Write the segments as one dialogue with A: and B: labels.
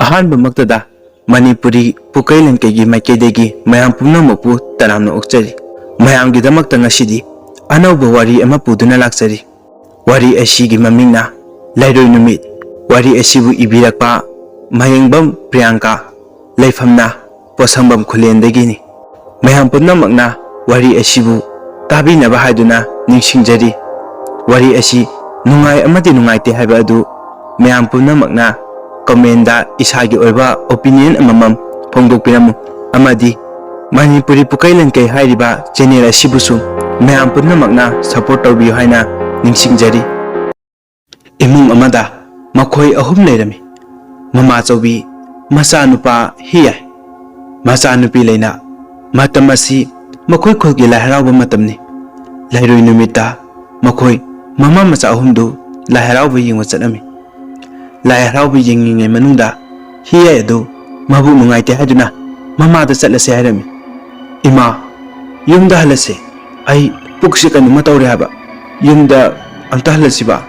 A: ꯑꯍꯥꯟꯕꯃꯛꯇꯗ ꯃꯅꯤꯄꯨꯔꯤ ꯄꯨꯀꯩꯂꯦꯟꯀꯩꯒꯤ ꯃꯥꯏꯀꯩꯗꯒꯤ ꯃꯌꯥꯝ ꯄꯨꯝꯅꯃꯛꯄꯨ ꯇꯔꯥꯝꯅ ꯑꯣꯛꯆꯔꯤ꯫ ꯃꯌꯥꯝꯒꯤꯗꯃꯛꯇ ꯉꯁꯤꯗꯤ ꯑꯅꯧꯕ ꯋꯥꯔꯤ ꯑꯃ ꯄꯨꯗꯨꯅ ꯂꯥꯛꯆꯔꯤ꯫ ꯋꯥꯔꯤ ꯑꯁꯤꯒꯤ ꯃꯃꯤꯡꯅ ꯂꯩꯔꯣꯏ ꯅꯨꯃꯤꯠ꯫ ꯋꯥꯔꯤ ꯑꯁꯤꯕꯨ ꯏꯕꯤꯔꯛꯄ ꯃꯍꯦꯡꯕꯝ ꯄ꯭ꯔꯤꯌꯥꯡꯀꯥ, ꯂꯩꯐꯝꯅ ꯄꯣꯠꯁꯪꯕꯝ ꯈꯨꯜꯂꯦꯟꯗꯒꯤꯅꯤ꯫ ꯃꯌꯥꯝ ꯄꯨꯝꯅꯃꯛꯅ ꯋꯥꯔꯤ ꯑꯁꯤꯕꯨ ꯇꯥꯕꯤꯅꯕ ꯍꯥꯏꯗꯨꯅ ꯅꯤꯡꯁꯤꯡꯖꯔꯤ꯫ ꯋꯥꯔꯤ ꯑꯁꯤ ꯅꯨꯡꯉꯥꯏ ꯑꯃꯗꯤ ꯅꯨꯡꯉꯥꯏꯇꯦ ꯍꯥꯏꯕ ꯑꯗꯨ ꯃꯌꯥꯝ ꯄꯨꯝꯅꯃꯛꯅ ꯀꯃꯦꯟꯗ ꯏꯁꯥꯒꯤ ꯑꯣꯏꯕ ꯑꯣꯄꯤꯅꯤꯌꯟ ꯑꯃꯃꯝ ꯐꯣꯡꯗꯣꯛꯄꯤꯔꯝꯃꯨ, ꯑꯃꯗꯤ ꯃꯅꯤꯄꯨꯔꯤ ꯄꯨꯀꯩꯂꯦꯟꯀꯩ ꯍꯥꯏꯔꯤꯕ ꯆꯦꯅꯦꯜ ꯑꯁꯤꯕꯨꯁꯨ ꯃꯌꯥꯝ ꯄꯨꯝꯅꯃꯛꯅ ꯁꯄꯣꯔꯠ ꯇꯧꯕꯤꯌꯨ ꯍꯥꯏꯅ ꯅꯤꯡꯁꯤꯡꯖꯔꯤ꯫ ꯏꯃꯨꯡ ꯑꯃꯗ ꯃꯈꯣꯏ ꯑꯍꯨꯝ ꯂꯩꯔꯝꯃꯤ꯫ ꯃꯃꯥꯆꯧꯕꯤ, ꯃꯆꯥꯅꯨꯄꯥ ꯍꯤꯌꯥꯏ, ꯃꯆꯥꯅꯨꯄꯤ ꯂꯩꯅꯥ꯫ ꯃꯇꯝ ꯑꯁꯤ ꯃꯈꯣꯏ ꯈꯨꯜꯒꯤ ꯂꯥꯏ ꯍꯔꯥꯎꯕ ꯃꯇꯝꯅꯤ꯫ ꯂꯩꯔꯣꯏ ꯅꯨꯃꯤꯠꯇ ꯃꯈꯣꯏ ꯃꯃꯥ ꯃꯆꯥ ꯑꯍꯨꯝꯗꯨ ꯂꯥꯏ ꯍꯔꯥꯎꯕ ꯌꯦꯡꯕ ꯆꯠꯂꯝꯃꯤ꯫ ꯂꯥꯏ ꯍꯔꯥꯎꯕ ꯌꯦꯡꯂꯤꯉꯩ ꯃꯅꯨꯡꯗ ꯍꯤꯌꯥꯏ ꯑꯗꯨ ꯃꯕꯨꯛ ꯅꯨꯡꯉꯥꯏꯇꯦ ꯍꯥꯏꯗꯨꯅ ꯃꯃꯥꯗ ꯆꯠꯂꯁꯦ ꯍꯥꯏꯔꯝꯃꯤ꯫ "ꯏꯃꯥ, ꯌꯨꯝꯗ ꯍꯜꯂꯁꯦ, ꯑꯩ ꯄꯨꯛꯁꯤ ꯀꯩꯅꯣꯝꯃ ꯇꯧꯔꯦ ꯍꯥꯏꯕ, ꯌꯨꯝꯗ ꯑꯝꯇ ꯍꯜꯂꯁꯤꯕ?"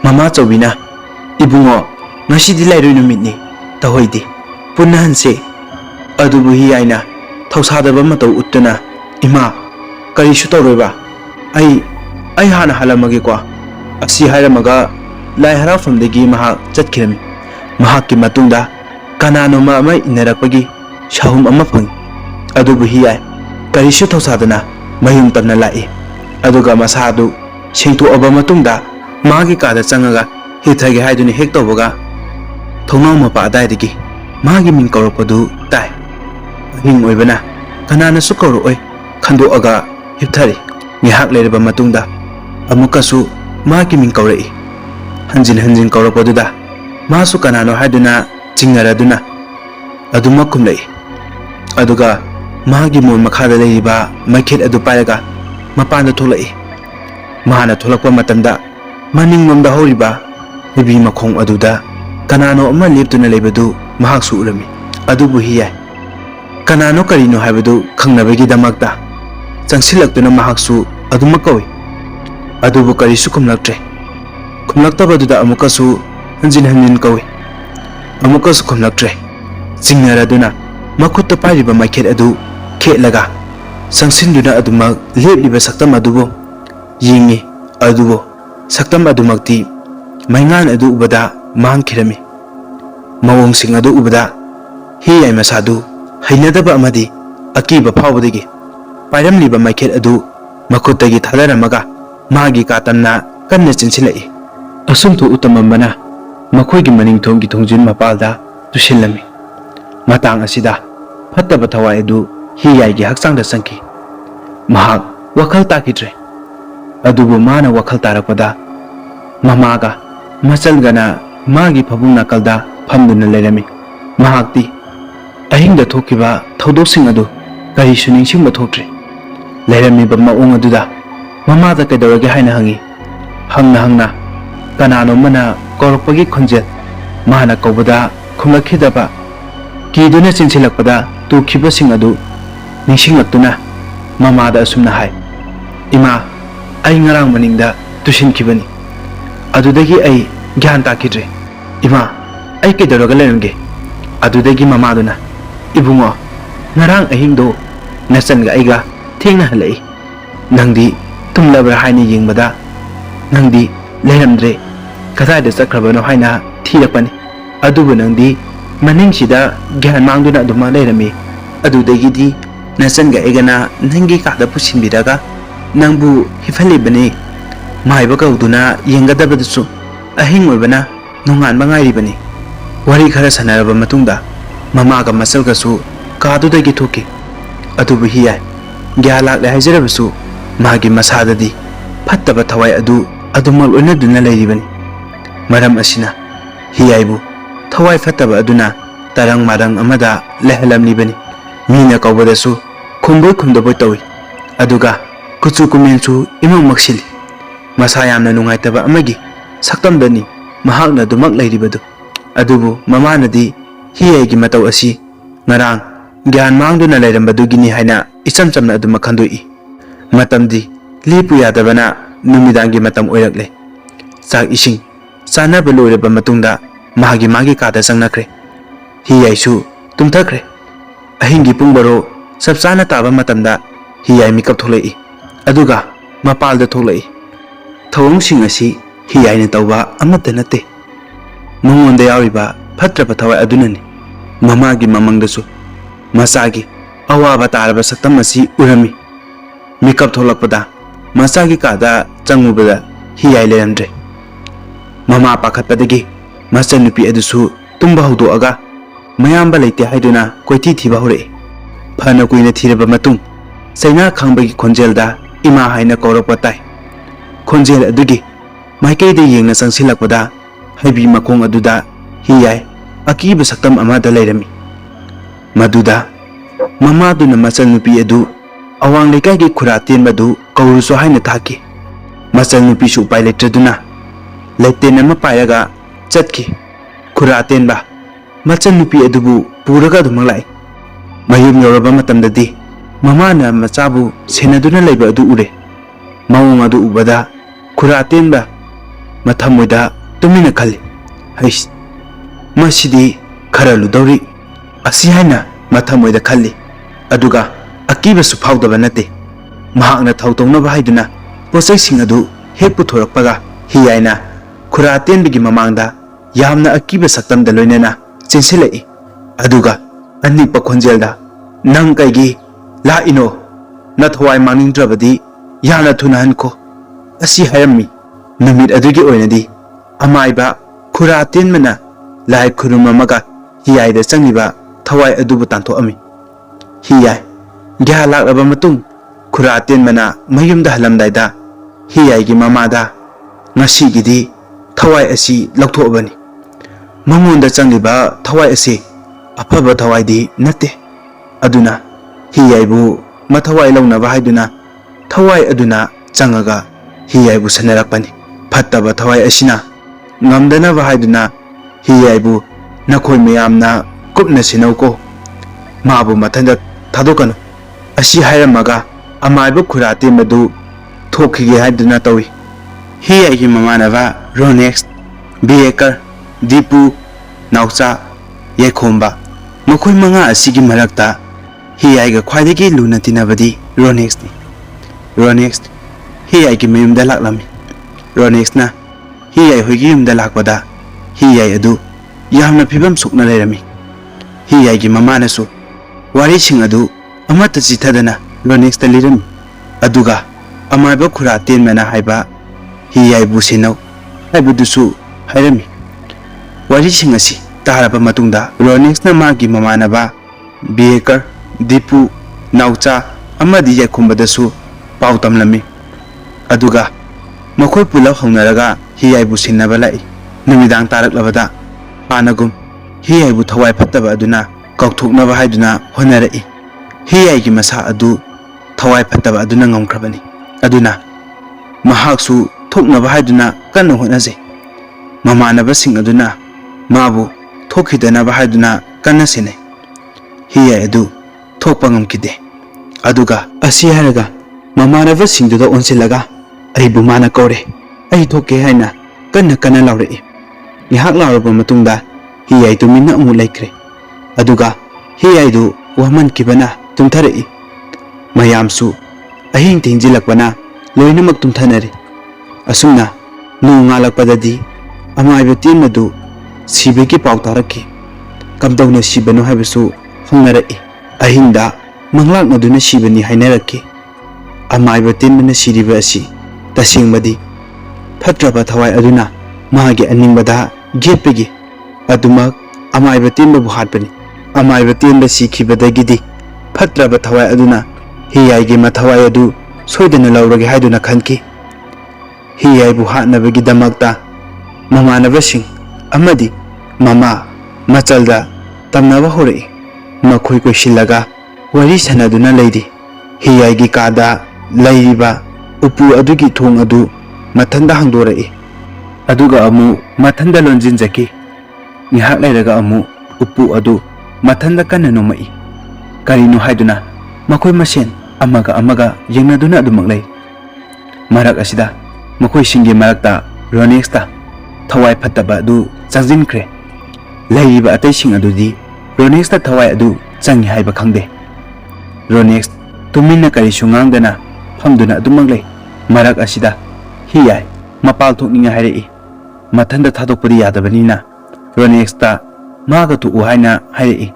A: ꯃꯃꯥꯆꯧꯕꯤꯅ, "ꯏꯕꯨꯡꯉꯣ, ꯉꯁꯤꯗꯤ ꯂꯩꯔꯣꯏ ꯅꯨꯃꯤꯠꯅꯤ, ꯇꯧꯍꯩꯗꯦ, ꯄꯨꯟꯅ ꯍꯟꯁꯦ." ꯑꯗꯨꯕꯨ ꯍꯤꯌꯥꯏꯅ ꯊꯧꯁꯥꯗꯕ ꯃꯇꯧ ꯎꯠꯇꯨꯅ, "ꯏꯃꯥ, ꯀꯔꯤꯁꯨ ꯇꯧꯔꯣꯏꯕ, ꯑꯩ ꯍꯥꯟꯅ ꯍꯜꯂꯝꯃꯒꯦꯀꯣ." ꯑꯁꯤ ꯍꯥꯏꯔꯝꯃꯒ ꯂꯥꯏ ꯍꯔꯥꯎꯐꯝꯗꯒꯤ ꯃꯍꯥꯛ ꯆꯠꯈꯤꯔꯝꯃꯤ꯫ ꯃꯍꯥꯛꯀꯤ ꯃꯇꯨꯡꯗ ꯀꯅꯥꯅꯣꯝꯃ ꯑꯃ ꯏꯟꯅꯔꯛꯄꯒꯤ ꯁꯍꯨꯝ ꯑꯃ ꯐꯪꯏ꯫ ꯑꯗꯨꯕꯨ ꯍꯤꯌꯥꯏ ꯀꯔꯤꯁꯨ ꯊꯧꯁꯥꯗꯅ ꯃꯌꯨꯝ ꯇꯝꯅ ꯂꯥꯛꯏ꯫ ꯑꯗꯨꯒ ꯃꯁꯥꯗꯨ ꯁꯦꯡꯇꯣꯛꯑꯕ ꯃꯇꯨꯡꯗ ꯃꯥꯒꯤ ꯀꯥꯗ ꯆꯪꯉꯒ ꯍꯤꯞꯊꯒꯦ ꯍꯥꯏꯗꯨꯅ ꯍꯦꯛ ꯇꯧꯕꯒ ꯊꯣꯡꯅꯥꯎ ꯃꯄꯥ ꯑꯗꯥꯏꯗꯒꯤ ꯃꯥꯒꯤ ꯃꯤꯡ ꯀꯧꯔꯛꯄꯗꯨ ꯇꯥꯏ꯫ ꯑꯍꯤꯡ ꯑꯣꯏꯕꯅ ꯀꯅꯥꯅꯁꯨ ꯀꯧꯔꯛꯑꯣꯏ ꯈꯟꯗꯣꯛꯑꯒ ꯍꯤꯞꯊꯔꯤ꯫ ꯉꯥꯏꯍꯥꯛ ꯂꯩꯔꯕ ꯃꯇꯨꯡꯗ ꯑꯃꯨꯛꯀꯁꯨ ꯃꯥꯒꯤ ꯃꯤꯡ ꯀꯧꯔꯛꯏ꯫ ꯍꯟꯖꯤꯟ ꯍꯟꯖꯤꯟ ꯀꯧꯔꯛꯄꯗꯨꯗ ꯃꯥꯁꯨ ꯀꯅꯥꯅꯣ ꯍꯥꯏꯗꯨꯅ ꯆꯤꯡꯅꯔꯗꯨꯅ ꯑꯗꯨꯃꯛ ꯈꯨꯝꯂꯛꯏ꯫ ꯑꯗꯨꯒ ꯃꯥꯒꯤ ꯃꯣꯟ ꯃꯈꯥꯗ ꯂꯩꯔꯤꯕ ꯃꯩꯈꯦꯠ ꯑꯗꯨ ꯄꯥꯏꯔꯒ ꯃꯄꯥꯟꯗ ꯊꯣꯛꯂꯛꯏ꯫ ꯃꯥꯅ ꯊꯣꯛꯂꯛꯄ ꯃꯇꯝꯗ ꯃꯅꯤꯡꯂꯣꯝꯗ ꯍꯧꯔꯤꯕ ꯌꯨꯕꯤ ꯃꯈꯣꯡ ꯑꯗꯨꯗ ꯀꯅꯥꯅꯣ ꯑꯃ ꯂꯦꯞꯇꯨꯅ ꯂꯩꯕꯗꯨ ꯃꯍꯥꯛꯁꯨ ꯎꯔꯝꯃꯤ꯫ ꯑꯗꯨꯕꯨ ꯍꯤꯌꯥꯏ ꯀꯅꯥꯅꯣ ꯀꯔꯤꯅꯣ ꯍꯥꯏꯕꯗꯨ ꯈꯪꯅꯕꯒꯤꯗꯃꯛꯇ ꯆꯪꯁꯤꯜꯂꯛꯇꯨꯅ ꯃꯍꯥꯛꯁꯨ ꯑꯗꯨꯃꯛ ꯀꯧꯏ꯫ ꯑꯗꯨꯕꯨ ꯀꯔꯤꯁꯨ ꯈꯨꯝꯂꯛꯇ꯭ꯔꯦ꯫ ꯈꯨꯝꯂꯛꯇꯕꯗꯨꯗ ꯑꯃꯨꯛꯀꯁꯨ ꯍꯟꯖꯤꯟ ꯍꯟꯖꯤꯟ ꯀꯧꯏ꯫ ꯑꯃꯨꯛꯀꯁꯨ ꯈꯨꯝꯂꯛꯇ꯭ꯔꯦ꯫ ꯆꯤꯡꯅꯔꯗꯨꯅ ꯃꯈꯨꯠꯇ ꯄꯥꯏꯔꯤꯕ ꯃꯩꯈꯦꯠ ꯑꯗꯨ ꯈꯦꯠꯂꯒ ꯆꯪꯁꯤꯟꯗꯨꯅ ꯑꯗꯨꯃꯛ ꯂꯦꯞꯂꯤꯕ ꯁꯛꯇꯝ ꯑꯗꯨꯕꯨ ꯌꯦꯡꯉꯤ꯫ ꯑꯗꯨꯕꯨ ꯁꯛꯇꯝ ꯑꯗꯨꯃꯛꯇꯤ ꯃꯩꯉꯥꯟ ꯑꯗꯨ ꯎꯕꯗ ꯃꯥꯡꯈꯤꯔꯝꯃꯤ꯫ ꯃꯑꯣꯡꯁꯤꯡ ꯑꯗꯨ ꯎꯕꯗ ꯍꯤꯌꯥꯏ ꯃꯁꯥꯗꯨ ꯍꯩꯅꯗꯕ ꯑꯃꯗꯤ ꯑꯀꯤꯕ ꯐꯥꯎꯕꯗꯒꯤ ꯄꯥꯏꯔꯝꯂꯤꯕ ꯃꯩꯈꯦꯠ ꯑꯗꯨ ꯃꯈꯨꯠꯇꯒꯤ ꯊꯥꯗꯔꯝꯃꯒ ꯃꯥꯒꯤ ꯀꯥ ꯇꯝꯅ ꯀꯟꯅ ꯆꯦꯟꯁꯤꯜꯂꯛꯏ꯫ ꯑꯁꯨꯝꯊꯨ ꯎꯇꯝꯃꯝꯕꯅ ꯃꯈꯣꯏꯒꯤ ꯃꯅꯤꯡꯊꯣꯡꯒꯤ ꯊꯣꯡꯖꯤꯟ ꯃꯄꯥꯜꯗ ꯇꯨꯁꯤꯜꯂꯝꯃꯤ꯫ ꯃꯇꯥꯡ ꯑꯁꯤꯗ ꯐꯠꯇꯕ ꯊꯋꯥꯏ ꯑꯗꯨ ꯍꯤꯌꯥꯏꯒꯤ ꯍꯛꯆꯥꯡꯗ ꯆꯪꯈꯤ꯫ ꯃꯍꯥꯛ ꯋꯥꯈꯜ ꯇꯥꯈꯤꯗ꯭ꯔꯦ꯫ ꯑꯗꯨꯕꯨ ꯃꯥꯅ ꯋꯥꯈꯜ ꯇꯥꯔꯛꯄꯗ ꯃꯃꯥꯒ ꯃꯆꯜꯒꯅ ꯃꯥꯒꯤ ꯐꯃꯨꯡ ꯅꯥꯀꯜꯗ ꯐꯝꯗꯨꯅ ꯂꯩꯔꯝꯃꯤ꯫ ꯃꯍꯥꯛꯇꯤ ꯑꯍꯤꯡꯗ ꯊꯣꯛꯈꯤꯕ ꯊꯧꯗꯣꯛꯁꯤꯡ ꯑꯗꯨ ꯀꯔꯤꯁꯨ ꯅꯤꯡꯁꯤꯡꯕ ꯊꯣꯛꯇ꯭ꯔꯦ꯫ ꯂꯩꯔꯝꯃꯤꯕ ꯃꯑꯣꯡ ꯑꯗꯨꯗ ꯃꯃꯥꯗ ꯀꯩꯗꯧꯔꯒꯦ ꯍꯥꯏꯅ ꯍꯪꯉꯤ꯫ ꯍꯪꯅ ꯀꯅꯥꯅꯣꯝꯃꯅ ꯀꯧꯔꯛꯄꯒꯤ ꯈꯣꯟꯖꯦꯜ, ꯃꯥꯅ ꯀꯧꯕꯗ ꯈꯨꯝꯂꯛꯈꯤꯗꯕ, ꯀꯤꯗꯨꯅ ꯆꯦꯟꯁꯤꯜꯂꯛꯄꯗ ꯇꯨꯈꯤꯕꯁꯤꯡ ꯑꯗꯨ ꯅꯤꯡꯁꯤꯡꯂꯛꯇꯨꯅ ꯃꯃꯥꯗ ꯑꯁꯨꯝꯅ ꯍꯥꯏ, "ꯏꯃꯥ, ꯑꯩ ꯉꯔꯥꯡ ꯃꯅꯤꯡꯗ ꯇꯨꯁꯤꯟꯈꯤꯕꯅꯤ꯫ ꯑꯗꯨꯗꯒꯤ ꯑꯩ ꯒ꯭ꯌꯥꯟ ꯇꯥꯈꯤꯗ꯭ꯔꯦ꯫ ꯏꯃꯥ, ꯑꯩ ꯀꯩꯗꯧꯔꯒ ꯂꯩꯔꯝꯒꯦ?" ꯑꯗꯨꯗꯒꯤ ꯃꯃꯥꯗꯨꯅ, "ꯏꯕꯨꯡꯉꯣ, ꯉꯔꯥꯡ ꯑꯍꯤꯡꯗꯣ ꯅꯆꯟꯒ ꯑꯩꯒ ꯊꯦꯡꯅ ꯍꯜꯂꯛꯏ꯫ ꯅꯪꯗꯤ ꯇꯨꯝꯂꯕ꯭ꯔꯥ ꯍꯥꯏꯅ ꯌꯦꯡꯕꯗ ꯅꯪꯗꯤ ꯂꯩꯔꯝꯗ꯭ꯔꯦ꯫ ꯀꯗꯥꯏꯗ ꯆꯠꯈ꯭ꯔꯕꯅꯣ ꯍꯥꯏꯅ ꯊꯤꯔꯛꯄꯅꯤ꯫ ꯑꯗꯨꯕꯨ ꯅꯪꯗꯤ ꯃꯅꯤꯡꯁꯤꯗ ꯒ꯭ꯌꯥꯟ ꯃꯥꯡꯗꯨꯅ ꯑꯗꯨꯃꯛ ꯂꯩꯔꯝꯃꯤ꯫ ꯑꯗꯨꯗꯒꯤꯗꯤ ꯅꯆꯟꯒ ꯑꯩꯒꯅ ꯅꯪꯒꯤ ꯀꯥꯗ ꯄꯨꯁꯤꯟꯕꯤꯔꯒ ꯅꯪꯕꯨ ꯍꯤꯞꯍꯜꯂꯤꯕꯅꯤ꯫ ꯃꯥꯏꯕ ꯀꯧꯗꯨꯅ ꯌꯦꯡꯒꯗꯕꯗꯨꯁꯨ ꯑꯍꯤꯡ ꯑꯣꯏꯕꯅ ꯅꯣꯡꯉꯥꯟꯕ ꯉꯥꯏꯔꯤꯕꯅꯤ." ꯋꯥꯔꯤ ꯈꯔ ꯁꯥꯟꯅꯔꯕ ꯃꯇꯨꯡꯗ ꯃꯃꯥꯒ ꯃꯆꯜꯒꯁꯨ ꯀꯥꯗꯨꯗꯒꯤ ꯊꯣꯛꯈꯤ꯫ ꯑꯗꯨꯕꯨ ꯍꯤꯌꯥꯏ ꯒ꯭ꯌꯥꯟ ꯂꯥꯛꯂꯦ ꯍꯥꯏꯖꯔꯕꯁꯨ ꯃꯥꯒꯤ ꯃꯁꯥꯗꯗꯤ ꯐꯠꯇꯕ ꯊꯋꯥꯏ ꯑꯗꯨ ꯑꯗꯨꯃꯛ ꯂꯣꯏꯅꯗꯨꯅ ꯂꯩꯔꯤꯕꯅꯤ꯫ ꯃꯔꯝ ꯑꯁꯤꯅ ꯍꯤꯌꯥꯏꯕꯨ ꯊꯋꯥꯏ ꯐꯠꯇꯕ ꯑꯗꯨꯅ ꯇꯔꯪ ꯃꯔꯪ ꯑꯃꯗ ꯂꯩꯍꯜꯂꯝꯂꯤꯕꯅꯤ꯫ ꯃꯤꯅ ꯀꯧꯕꯗꯁꯨ ꯈꯨꯝꯕꯣꯏ ꯈꯨꯝꯗꯕꯣꯏ ꯇꯧꯏ꯫ ꯑꯗꯨꯒ ꯀꯨꯆꯨ ꯀꯨꯃꯦꯟꯁꯨ ꯏꯃꯛ ꯃꯛꯁꯤꯜꯂꯤ꯫ ꯃꯁꯥ ꯌꯥꯝꯅ ꯅꯨꯡꯉꯥꯏꯇꯕ ꯑꯃꯒꯤ ꯁꯛꯇꯝꯗꯅꯤ ꯃꯍꯥꯛꯅ ꯑꯗꯨꯃꯛ ꯂꯩꯔꯤꯕꯗꯨ꯫ ꯑꯗꯨꯕꯨ ꯃꯃꯥꯅꯗꯤ ꯍꯤꯌꯥꯏꯒꯤ ꯃꯇꯧ ꯑꯁꯤ ꯉꯔꯥꯡ ꯒ꯭ꯌꯥꯟ ꯃꯥꯡꯗꯨꯅ ꯂꯩꯔꯝꯕꯗꯨꯒꯤꯅꯤ ꯍꯥꯏꯅ ꯏꯆꯝ ꯆꯝꯅ ꯑꯗꯨꯃꯛ ꯈꯟꯗꯣꯛꯏ꯫ ꯃꯇꯝꯗꯤ ꯂꯦꯞꯄꯨ ꯌꯥꯗꯕꯅ ꯅꯨꯃꯤꯗꯥꯡꯒꯤ ꯃꯇꯝ ꯑꯣꯏꯔꯛꯂꯦ꯫ ꯆꯥꯛ ꯏꯁꯤꯡ ꯆꯥꯅꯕ ꯂꯣꯏꯔꯕ ꯃꯇꯨꯡꯗ ꯃꯥꯒꯤ ꯀꯥꯗ ꯆꯪꯅꯈ꯭ꯔꯦ꯫ Hiyaisu tumthakre. Ahingi pung baro sabsana taba matamda hiyai mikap tholai. Aduga mapalda tholai. Thawong sing asi hiyai na tawba amata nate. Mangonda yawiba phatraba thawai adunani. Mamagi mamangdasu masagi awaba taraba saktam asi urami. Mikap tholakpada masagi kada changubada hiyai lerandre. Mama pakhatpadagi machanupi adusu tumba haudoaga mayamba leite haiduna koiti thiba hore. Phana kuina thiraba matung saina khangbagi khonjelda ima haina korokpa tai. Khonjel adugi maikayda yengna sangsilakpada haibi makong aduda hiyai akiba saktam amada leirami. Maduda mamaduna machanupi adu awang leikaigi khura tenbadu kauruso haina thaki. Machanupi su upai letraduna leiten ama payaga chatki. Khura tenba machanupi adubu puraga dumanglai. Mayum yoraba matamdadi mamana machabu senaduna leiba adu ure. Mawong adu ubada khura tenba mathamoida tumina khali. Hais masidi khara ludori asi haina mathamoida khali. Aduga akiba su phawdaba nate. Mahakna thawtongnaba haiduna posai sing adu hek puthorakpaga hiyaina khura tenbigi mamangda yamna akiba saktamda loinena chensilai. Aduga anikpa khonjelda nang kaigi la ino na thawai mangnindrabadi yana thuna hanko asi hayammi. Numit adugi oinadi amaiba khura tenmana lai khurumamaga hiyaida changiba thawai adubu tanthoami. Hiyai gya lakraba matung khura tenmana mayumda halamdaida hiyaigi mamada ngasigidi thawai asi lakthoabani. Mangonda changiba thawai asi afaba thawaidi nate. Aduna hiyaibu mathawai launaba haiduna thawai aduna changaga hiyaibu sanarakpani. Phattaba thawai asina ngamdanaba haiduna hiyaibu nakhoi mayamna kupna sinauko. Mabu mathanda thadokanu asi hairamaga amaiba khura tenbadu thokige haiduna tawi. Hiyaigi mamanaba Ronex, Biekar, Dipu, Naucha, Yekhomba makhoi manga asigi marakta hiyaiga khwaidagi luna tinabadi Ronex ni. Ronex hiyaigi mayumda laklami. Ronex na hiyai hoigi yumda lakpada hiyai adu yamna phibam sukna leirami. Hiyaigi mamanasu wari sing adu amata chithadana Ronex ta lirami. Aduga amaiba khura tenmana haiba hiyai businau haibudusu hairami. Wari sing asi taraba matungda Ronex na magi mamanaba Biekar, Dipu, Naucha amadi Yekhomba pau tamlami. Aduga makhoi pulap haunaraga hiyai businaba lai. Numidang taraklabada panagum hiyai bu thawai phattaba aduna kauthoknaba haiduna honarai. Hiyai gi masa adu thawai phattaba aduna ngamkhrabani. Aduna mahaksu thoknaba haiduna kanna honaje. Mamanaba sing aduna mabu thokhidanaba haiduna kanna sine. Hiyai adu thokpa ngamkide. Aduga asi haraga mamanaba singduda onsilaga aibu mana kore. Ai thoke haina kanna kanna laurei. Ngihak lauraba matungda hiyai tumina amu laikre. Aduga hiyai du waman kibana tumtharei. Mayamsu ahing tingjilakpana loinamak tumthanari. Asumna nu ngalakpadadi amaiba tenmadu sibegi pau tarakki. Kamdawna sibanu haibasu hongnarei. Ahingda manglaknaduna sibani hainarakki. Amaiba tenmana siriba asi tasingmadi phatraba thawai aduna magi aningbada gepegi adumak amaiba tenbabu hatpani. Amaiba tenba sikhibadagidi phatraba thawai aduna hiyaigi mathawai adu soidana laurage haiduna khanki. Hiyaibu hatnabagi damakta mamanabasing amadi mama machalda tamnaba horei. Makhoi koisilaga wari sanaduna leidi. Hiyaigi kada leiriba upu adugi thong adu mathanda hangdorei. Aduga amu mathanda lonjinjaki. Ngihak leiraga amu upu adu mathanda kanna nomai. Karino haiduna makhoi masen amaga yengnaduna adumaklei. Marak asida makhoi singi marakta Ronex ta thawai phattaba adu changjinkre. Leiriba atei sing adudi Ronix thawai adu changi haiba khangde. Ronix tumina karisu ngangdana famduna adumang lay. Marak asida hiyai mapal thokninga hairei. Mathanda thadokpadi yadabanina Ronix ta maga tu uhaina hairei.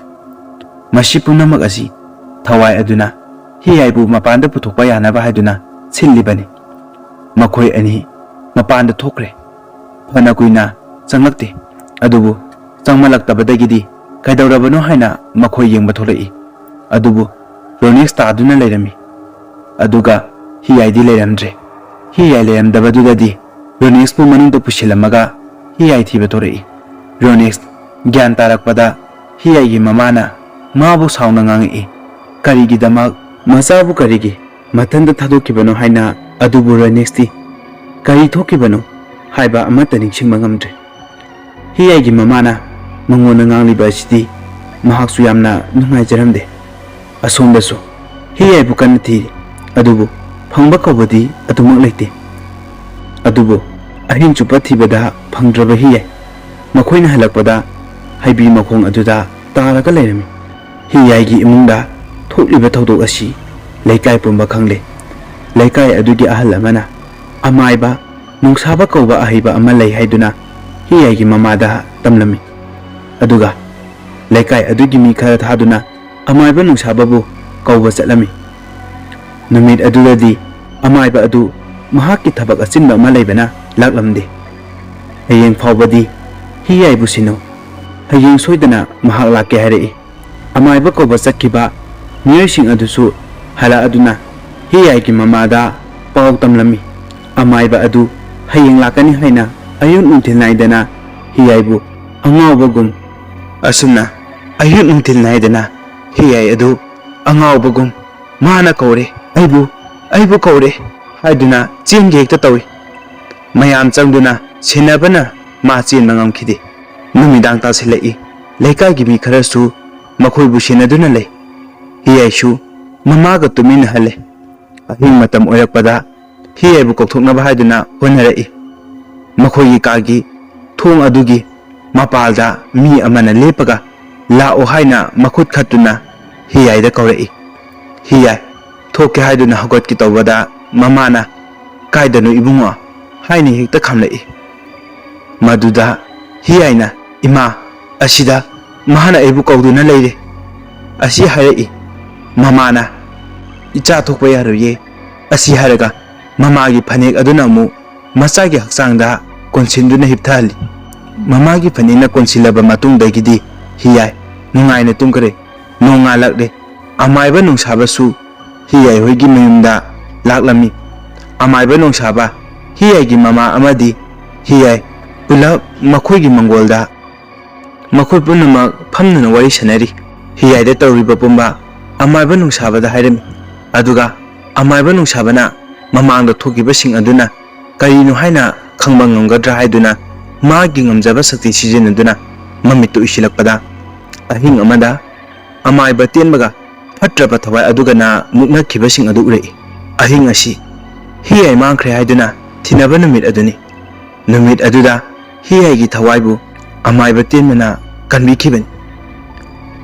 A: Masi punamak asi thawai aduna hiyai bu mapanda puthokpa yanaba haiduna sillibani. Makhoi ani mapanda thokre. Phana kuina changlakte adubu changmalaktabadagidi kaidawrabano haina makhoi yengba tholai. Adubu Ronix ta aduna leirami. Aduga hiyai di leiramdre. Hiyai leiramdabadudadi Ronix pu manungda pusilamaga hiyai thiba thorai. Ronix gyan tarakpada hiyai gi mamana mabu sauna ngangi. Karigi damak masabu karigi mathanda thadokibano haina adubu Ronix ti kari thokibano haiba amata ningchingma ngamdre. Hiyai gi mamana mangona ngangliba asidi mahaksu yamna nungaijaramde. Asomdasu hiyai bu kanna thiri adubu phangba kawbadi adumak leite. Adubu ahin chupa thibada phangdraba hiyai makhoina halakpada haibi makhong aduda taraga leirami. Hiyai gi imungda thokliba thodok asi leikai pumba khangle. Leikai adugi ahal amana amaiba nungsaba kawba ahiba ama lei haiduna hiyai gi mamada tamlami. Aduga leikai adugi mi khara thaduna amaiba nungsababu kawba chatlami. Numit adudadi amaiba adu mahakki thabak achinba ama leibana laklamde. Hayeng phawbadi hiyai bu sino hayeng soidana mahak lakke hairei. Amaiba kawba chakkiba miyoising adusu hala aduna hiyai gi mamada paw tamlami. Amaiba adu hayeng lakani haina ayun nungthil naidana hiyai bu angawbagum. Asumna ayun nungthil naidana hiyai adu angawbagum mana kawre aibu kawre haiduna chengi hekta tawi. Mayam changduna senabana ma chen mangamkhide. Numidang tasilai leikai gi mi kharasu makhoibu senaduna lei. Hiyai shu mamaga tumin hale. Ahing matam oirakpada hiyai bu kokthoknaba haiduna honarei. Makhoi kagi thong adugi mapalda mi amana lepaga lao haina makhut khatuna hiyai da kawrei. Hiyai thoke haiduna hagot ki tawbada mamana kaidanu ibungo haini hekta khamlei. Maduda hiyai na ima asida mahana ebu kawduna leire. Asi hairei mamana icha thokpa yaroye. Asi haraga mamagi phanek aduna mu masagi haksangda konsinduna hipthali. Mamagi phanina konsilaba matungdagidi hiyai nungaina tungkare nonga lakde. Amaiba nungsabasu hiyai hoigi mayumda laklami. Amaiba nungsaba hiyai gi mama amadi hiyai pulap makhoi gi mangolda makhoi punama phamnuna wari sanari. Hiyai da tawriba pumba amaiba nungsabada hairami. Aduga amaiba nungsabana mamangda thokiba sing aduna karino haina khangba ngamgadra haiduna magi ngamjaba sakti sijenaduna mamitu isilakpada ahing amada amaiba tenbaga fatraba thawai aduga na muknakhiba sing adu urei. Ahing asi hiyai mangkhre haiduna thinaba numit aduni. Numit aduda hiyai gi thawaibu amaiba tenmana kanbikhibani.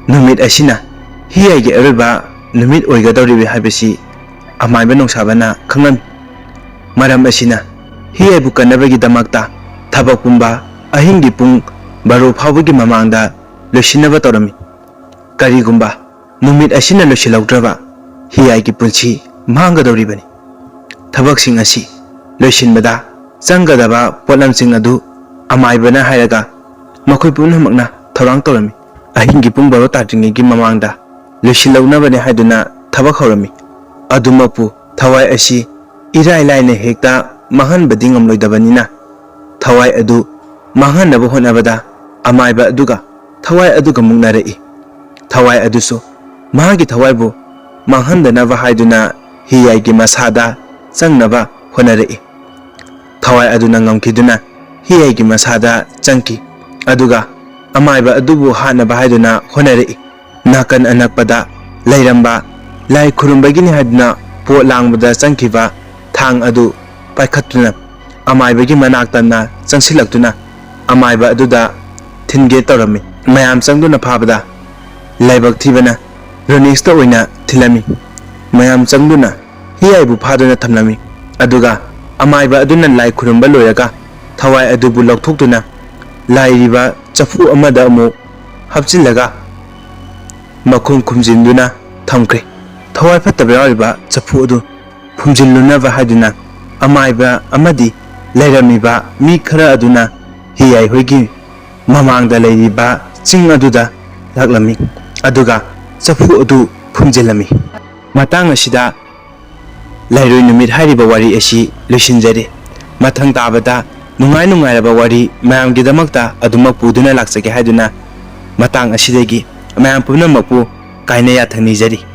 A: Numit asina hiyai gi aroba numit oigadawribe haibasi amaiba nungsabana khanglami. Maram asina hiyai bu kanabagi damakta thabak pumba ahingi pung baro phawbagi mamangda losinaba tawrami. Karigumba numit asina losilaudraba hiyai gi punchi mangadawribani. Thabak sing asi losinbada changadaba potlamsing adu amaibana hairaga makhoi punamakna thorang tawrami. Ahingi pung baro tadringi gi mamangda losilaunabani haiduna thabak hawrami. Adumapu thawai asi irai laina hekta mahanbadi ngamloidabanina thawai adu mahanaba honabada amaiba aduga thawai aduga mungnarei. Thawai adusu mahagi thawai bu manghandanaba haiduna hiyai gi masada changnaba honarei. Thawai aduna ngamkiduna hiyai gi masada changki. Aduga amaiba adubu hanaba haiduna honarei. Nakan anakpada lairamba lai khurumbagini haiduna po langbada changkiba thang adu paikhatuna amaibagi manaktana changsilaktuna amaiba aduda thinge tawrami. Mayam changduna phabada laibak thibana Ronix oina thilami mayam changduna hiyaibu phaduna thamlami aduga amaiba aduna lai khurumba loiraga thawai adubu lokthokduna lairiba chafu amada amu hapchilaga makhum khumjinduna thamkre thawai phattaba yariba chafu adu phumjillunaba haduna amaiba amadi lairamiba mi khara aduna hiyai hoigi mamangda lairiba ching aduda laklami aduga chafu adu phumjilami matang asida lairoi numit hairiba wari asi loisinjari mathang tabada nungai nungai raba wari mayam gi damakta adumak puduna laksake haiduna matang asidagi mayam pumnamakpu kaina ya thangni jari।